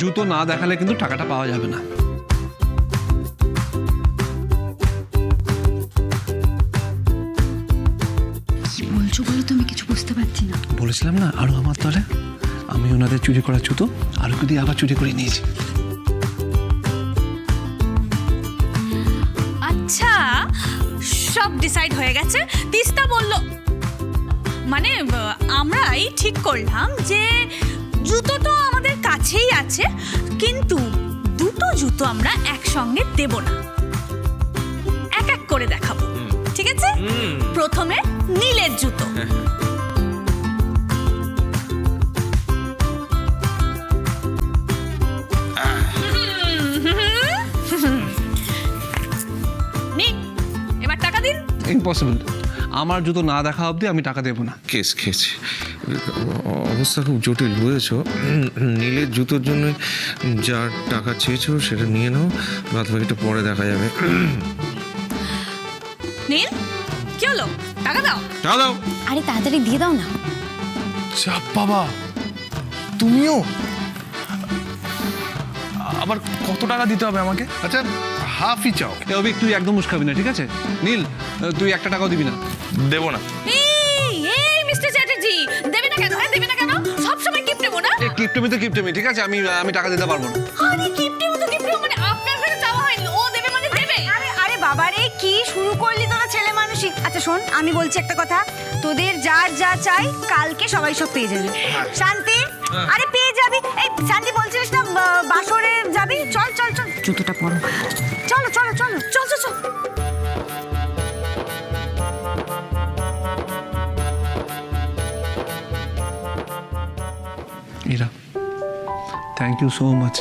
জুতো না দেখালে কিন্তু টাকাটা পাওয়া যাবে না। কি বলছো বলো তো, আমি কিছু বুঝতে পারছি না। বলেছিলাম না আরো আমার তলে, আমি ওনাদের চুরি করা জুতো আরোকে দিয়ে আবার চুরি করে নিয়েছি। আচ্ছা, সব ডিসাইড হয়ে গেছে। তিস্তা বলল, মানে আমরাই ঠিক করলাম যে জুতো তো আমাদের কাছেই আছে, কিন্তু দুটো জুতো আমরা একসঙ্গে দেব না, এক এক করে দেখাবো। ঠিক আছে? প্রথমে নীলের জুতো। নীল, এবার টাকা দিন। ইম্পসিবল, আমার জুতো না দেখা অবধি আমি টাকা দেবো না। কেস খেয়েছি, অবস্থা খুব জটিল বুঝেছো। নীলের জুতোর জন্য যা টাকা চেয়েছো সেটা নিয়ে নাও, বাদ বাকিটা পরে দেখা যাবে। নীল, কি হলো? টাকা দাও। টাকা দাও। আরে তাড়াতাড়ি দিয়ে দাও না। চাপ বাবা, তুমিও আবার কত টাকা দিতে হবে আমাকে? আচ্ছা হাফই চাও। অভিক তুই একদম মুশকাবি না, ঠিক আছে? নীল তুই একটা টাকাও দিবি না। দেবো না। এই মিস্টার চ্যাটার্জি, দেবে না কেন? হ্যাঁ, দেবে না কেন? সব সময় গিফট নেবো না? কিপটেমি তো কিপটেমি, ঠিক আছে? আমি টাকা দিতে পারবো না। আরে গিফট নেবো তো গিফট নেবো, মানে আপনার কাছে চাওয়া হয়নি, ও দেবে মানে দেবে। আরে আরে বাবা রে, কি শুরু করলি তোরা ছেলে মানুষই। আচ্ছা শোন, আমি বলছি একটা কথা, তোদের যার যা চাই কালকে সবাই সব পেয়ে যাবি। শান্তি, আরে পেয়ে যাবি। এই শান্তি বলছিস না বাসরে যাবি? চল চল চল, জুতোটা পরো। চলো চলো চলো চল চল চল। Ira, thank you so much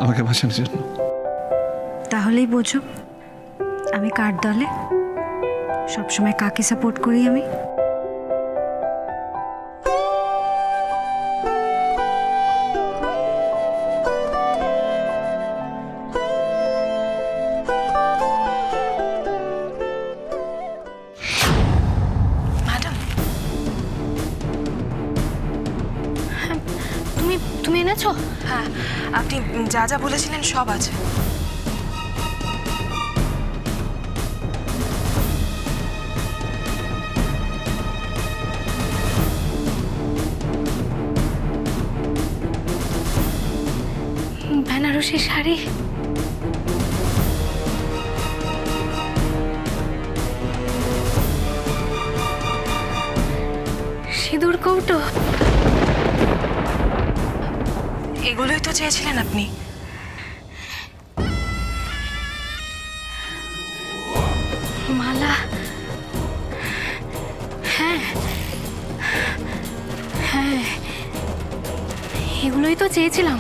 আমাকে বাঁচানোর জন্য। তাহলেই বোঝো আমি কার দলে, সবসময় কাকে সাপোর্ট করি আমি। ম্যাডাম, তুমি এনেছো? হ্যাঁ, আপনি যা যা বলেছিলেন সব আছে। বেনারসি শাড়ি, সিঁদুর কৌটো, এগুলোই তো চেয়েছিলেন আপনি। মালা, হ্যাঁ হ্যাঁ, এগুলোই তো চেয়েছিলাম,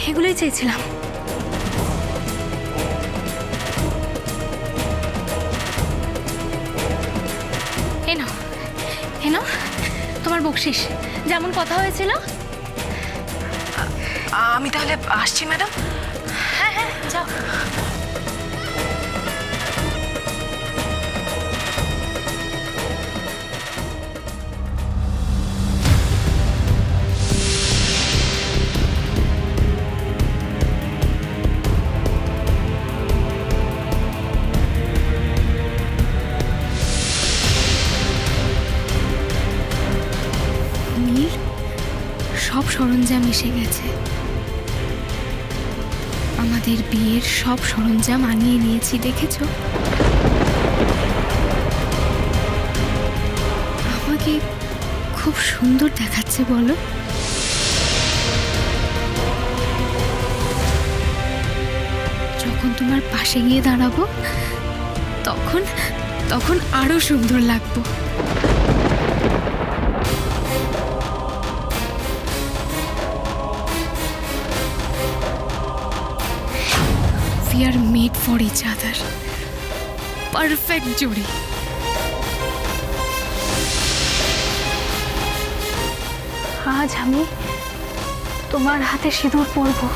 এগুলোই চেয়েছিলাম। এনো এনো তোমার বকশিস, যেমন কথা হয়েছিল। আমি তাহলে আসছি ম্যাডাম। হ্যাঁ হ্যাঁ, যাও। নীল, সব সরঞ্জাম এসে গেছে। আমাদের বিয়ের সব সরঞ্জাম আনিয়ে নিয়েছি, দেখেছো? আমাকে খুব সুন্দর দেখাচ্ছে বলো? যখন তোমার পাশে গিয়ে দাঁড়াবো তখন তখন আরো সুন্দর লাগবো। We are made for each other. Perfect জুড়ি। আজ আমি তোমার হাতে সিঁদুর পরবো।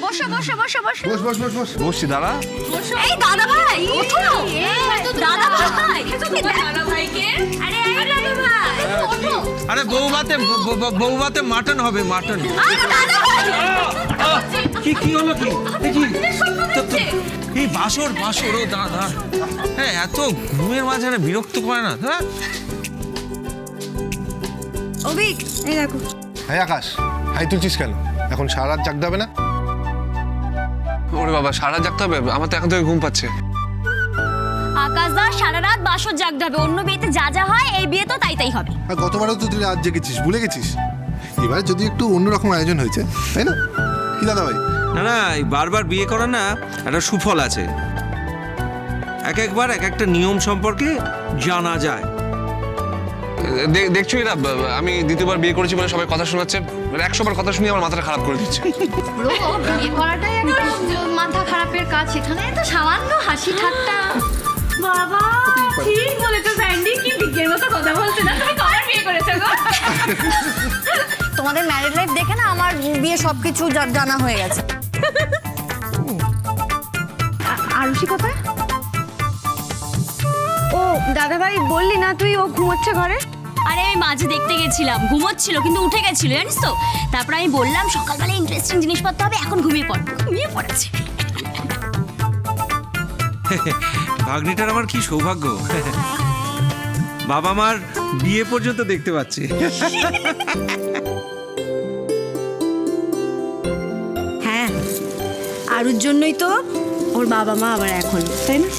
বসো বসো বসো বসো। বস বস বস বস। বসছি, দাঁড়া। এই দাদা ভাই, ওঠো। দাদা ভাই, দাদা ভাইকে। আরে আরে বৌভাতে মাটন হবে, মাটন। কি হলো কি? এই বাসর ও দাদা, হ্যাঁ এত ঘুমের মাঝে বিরক্ত করে না। হ্যাঁ অভিক এই দেখো। হাই আকাশ, হাই তুলছিস কেন? এখন সারা রাত জাগতে হবে না? ওরে বাবা, সারা জাগতে হবে? আমার তো এখন থেকে ঘুম পাচ্ছে। আকাশদা সারা রাত বাসর জাগতে হবে। অন্য বিয়েতে যা যা হয় এই বিয়ে তো তাই তাই হবে। আর গতবারও তো তুই রাত জেগেছিস, ভুলে গেছিস? এবার যদি একটু অন্যরকম আয়োজন হয়েছে, তাই না? কি দাদা ভাই? না, এই বারবার বিয়ে করা না একটা সুফল আছে। একবার এক একটা নিয়ম সম্পর্কে জানা যায়। দেখছো এরা, আমি দ্বিতীয়বার বিয়ে করেছি বলে সবাই কথা শোনাচ্ছে, 100 বার কথা শুনিয়ে আমার মাথাটা খারাপ করে দিচ্ছে। বিয়ে করাটাই একটা মাথা খারাপের কাজ, সেখানে তো সামান্য হাসি ঠাট্টা। বাবা ঠিক বলেছো স্যান্ডি, কি বিজ্ঞের মতো কথা বলছে না? তুমি কবার বিয়ে করেছো গো? তোমাদের ম্যারেড লাইফ দেখে না আমার বিয়ে সবকিছু জানা হয়ে গেছে। আরুষি কোথায়? ও দাদা ভাই বললি না তুই ও ঘুমোচ্ছে ঘরে? আরে আমি মাঝে দেখতে গেছিলাম, ঘুমোচ্ছিল কিন্তু উঠে গেছিল জানিস তো। তারপর আমি বললাম সকালবেলা ইন্টারেস্টিং জিনিসপত্র হবে, এখন ঘুমিয়ে পড়বো। ঘুমিয়ে পড়েছে। ভাগ্নিটার আমার কি সৌভাগ্য, বাবা মার বিয়ে পর্যন্ত দেখতে পাচ্ছি। হ্যাঁ, আরুর জন্যই তো ওর বাবা মা আবার এখন, তাই না?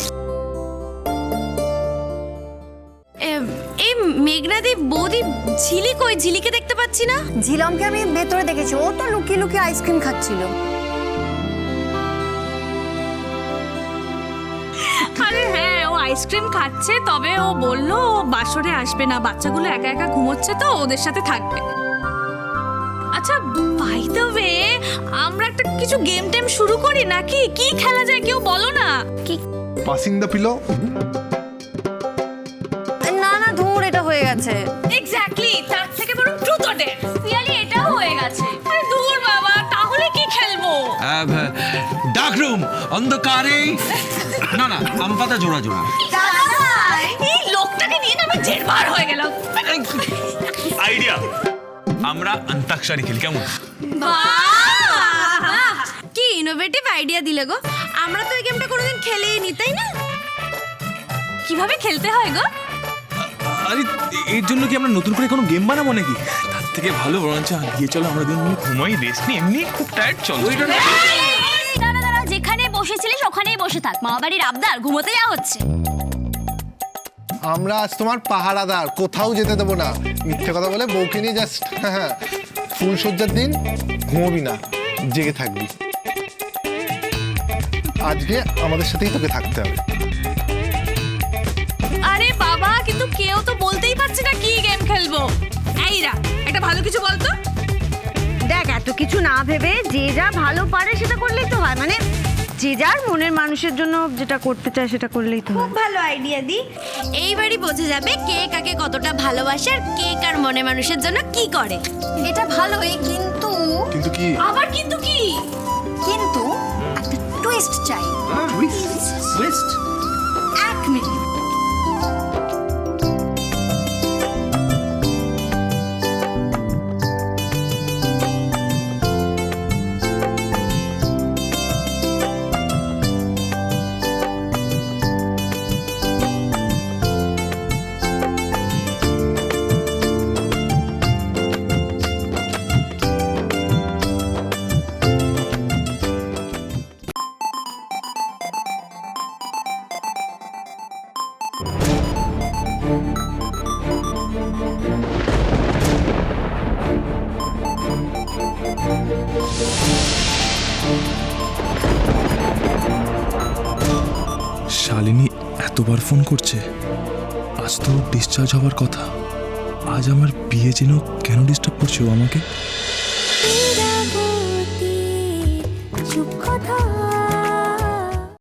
এই মেঘনাদি বৌদি ঝিলি কই? ঝিলিকে দেখতে পাচ্ছি না। ঝিলমকে আমি ভেতরে দেখেছি, ও তো লুকিয়ে লুকিয়ে আইসক্রিম খাচ্ছিল। আরে হ্যাঁ, ও আইসক্রিম খাচ্ছে, তবে ও বললো ও বাসরে আসবে না, বাচ্চাগুলো একা একা ঘুমোচ্ছে তো ওদের সাথে থাকবে। আচ্ছা বাই দ্য ওয়ে, আমরা একটা কিছু গেম টেম শুরু করি নাকি? কি খেলা যায় কেউ বলো না। কি? Passing the pillow? না না ধুর, এটা হয়ে গেছে। এক্স্যাক্টলি, তার থেকে বরং ট্রুথ অর ডেয়ার। রিয়ালি এটাও হয়ে গেছে। আরে দূর বাবা, তাহলে কি খেলবো? ডার্ক রুম, অন্ধকারে। না আম পাতা জোড়া জোড়া। এই লোকটাকে নিয়ে না আমি জেরবার হয়ে গেলাম। আইডিয়া, আমরা অন্তাক্ষরী খেলি, কেমন? কি ইনোভেটিভ আইডিয়া দিলে গো। আমরা তো এই গেমটা কোনোদিন খেলেই নি, তাই না? কিভাবে খেলতে হয় গো? আরে এর জন্য কি আমরা নতুন করে কোনো গেম বানাবো নাকি? তার থেকে ভালো বরঞ্চ গিয়ে চলো আমরা দুজন ঘুমাই, রেস্ট নিই, এমনি খুব টায়ার্ড। চলো দাঁড়া, যেখানে বসেছিলিস ওখানেই বসে থাক। মামা বাড়ির আবদার, ঘুমোতে যাওয়া হচ্ছে। আমরা আজ তোমার পাহারাদার, কোথাও যেতে দেবো না। মিথ্যে কথা বলে বউকে নিয়ে জাস্ট ফুল সজ্জার দিন ঘুমোবি না, জেগে থাকবি। আজকে আমাদের সাথেই তোকে থাকতে হবে। আরে বাবা, কিন্তু কেউ তো বলতেই পারছে না কি গেম খেলবো। এইরা একটা ভালো কিছু বলতো। দেখ, এত কিছু না ভেবে যে যা ভালো পারে সেটা করলেই তো হয়। মানে যে যার মনের মানুষের জন্য যেটা করতে চায় সেটা করলেই তো হয়। খুব ভালো আইডিয়া দি। এইবারই বোঝা যাবে কে কাকে কতটা ভালোবাসে আর কে কার মনে মানুষের জন্য কি করে। এটা ভালোই, কিন্তু কিন্তু কি? আবার কিন্তু কি? কিন্তু একটা টুইস্ট চাই। টুইস্ট? 1 মিনিট। শালিনী এতবার ফোন করছে, আজ তো ডিসচার্জ হওয়ার কথা। আজ আমার বিয়ে যেন কেন ডিস্টার্ব করছে ও আমাকে? চুপ কথা